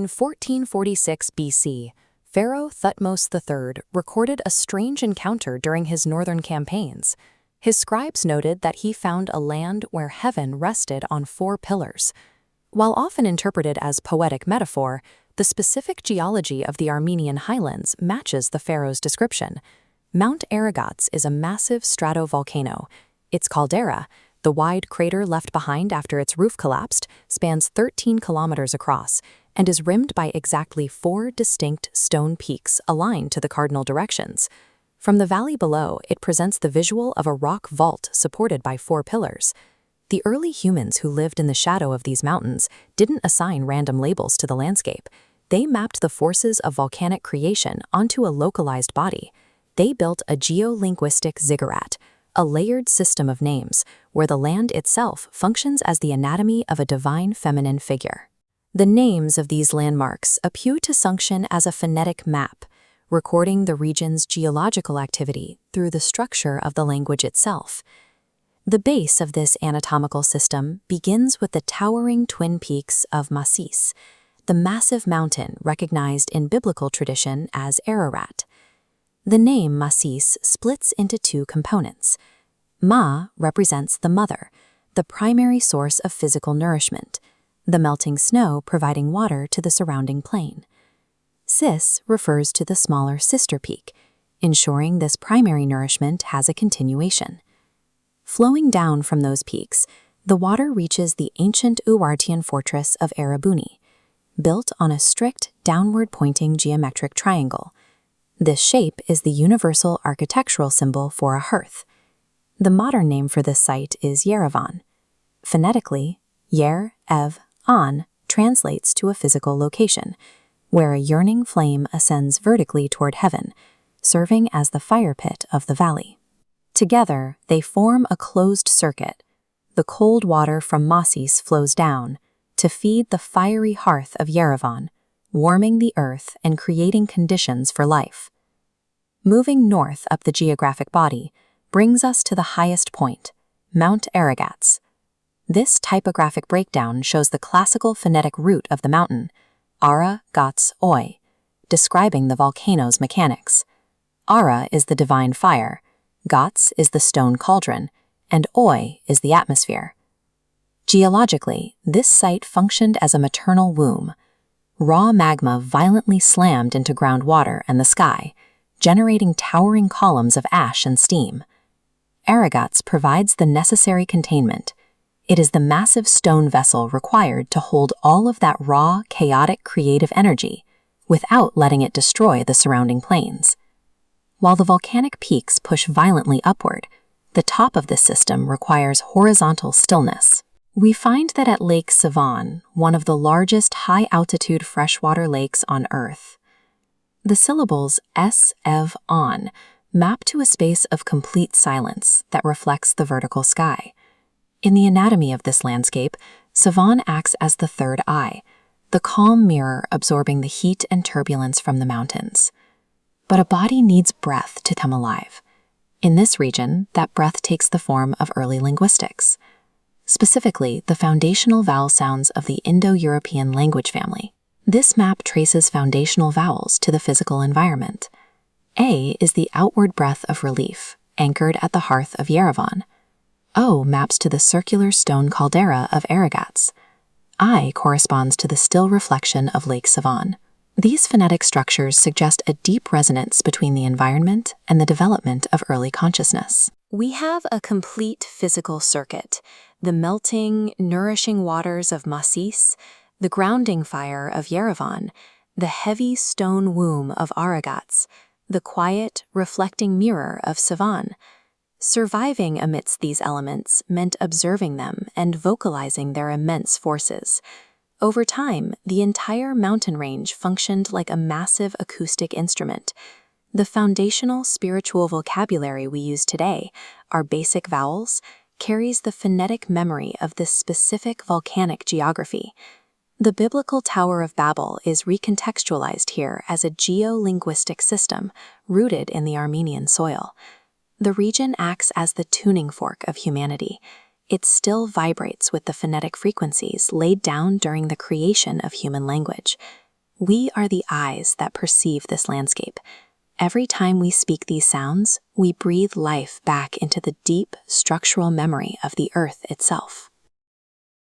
In 1446 BC, Pharaoh Thutmose III recorded a strange encounter during his northern campaigns. His scribes noted that he found a land where heaven rested on 4 pillars. While often interpreted as poetic metaphor, the specific geology of the Armenian Highlands matches the pharaoh's description. Mount Aragats is a massive stratovolcano. Its caldera, the wide crater left behind after its roof collapsed, spans 13 kilometers across and is rimmed by exactly 4 distinct stone peaks aligned to the cardinal directions. From the valley below, it presents the visual of a rock vault supported by 4 pillars. The early humans who lived in the shadow of these mountains didn't assign random labels to the landscape. They mapped the forces of volcanic creation onto a localized body. They built a geolinguistic ziggurat, a layered system of names, where the land itself functions as the anatomy of a divine feminine figure. The names of these landmarks appear to function as a phonetic map, recording the region's geological activity through the structure of the language itself. The base of this anatomical system begins with the towering twin peaks of Masis, the massive mountain recognized in biblical tradition as Ararat. The name Masis splits into 2 components. Ma represents the mother, the primary source of physical nourishment, the melting snow providing water to the surrounding plain. Sis refers to the smaller sister peak, ensuring this primary nourishment has a continuation. Flowing down from those peaks, the water reaches the ancient Uwartian fortress of Erebuni, built on a strict downward-pointing geometric triangle. This shape is the universal architectural symbol for a hearth. The modern name for this site is Yerevan. Phonetically, Yer-Ev-An translates to a physical location, where a yearning flame ascends vertically toward heaven, serving as the fire pit of the valley. Together, they form a closed circuit. The cold water from Masis flows down to feed the fiery hearth of Yerevan, warming the earth and creating conditions for life. Moving north up the geographic body brings us to the highest point, Mount Aragats. This typographic breakdown shows the classical phonetic root of the mountain, Aragatsoy, describing the volcano's mechanics. Ara is the divine fire, Gats is the stone cauldron, and Oy is the atmosphere. Geologically, this site functioned as a maternal womb. Raw magma violently slammed into groundwater and the sky, generating towering columns of ash and steam. Aragats provides the necessary containment. It is the massive stone vessel required to hold all of that raw, chaotic, creative energy without letting it destroy the surrounding plains. While the volcanic peaks push violently upward, the top of this system requires horizontal stillness. We find that at Lake Sevan, one of the largest high-altitude freshwater lakes on Earth, the syllables S-Ev-On map to a space of complete silence that reflects the vertical sky. In the anatomy of this landscape, Sevan acts as the third eye, the calm mirror absorbing the heat and turbulence from the mountains. But a body needs breath to come alive. In this region, that breath takes the form of early linguistics, specifically the foundational vowel sounds of the Indo-European language family. This map traces foundational vowels to the physical environment. A is the outward breath of relief, anchored at the hearth of Yerevan. O maps to the circular stone caldera of Aragats. I corresponds to the still reflection of Lake Sevan. These phonetic structures suggest a deep resonance between the environment and the development of early consciousness. We have a complete physical circuit: the melting, nourishing waters of Masis, the grounding fire of Yerevan, the heavy stone womb of Aragats, the quiet, reflecting mirror of Sevan. Surviving amidst these elements meant observing them and vocalizing their immense forces. Over time, the entire mountain range functioned like a massive acoustic instrument. The foundational spiritual vocabulary we use today, our basic vowels, carries the phonetic memory of this specific volcanic geography. The biblical Tower of Babel is recontextualized here as a geolinguistic system rooted in the Armenian soil. The region acts as the tuning fork of humanity. It still vibrates with the phonetic frequencies laid down during the creation of human language. We are the eyes that perceive this landscape. Every time we speak these sounds, we breathe life back into the deep structural memory of the earth itself.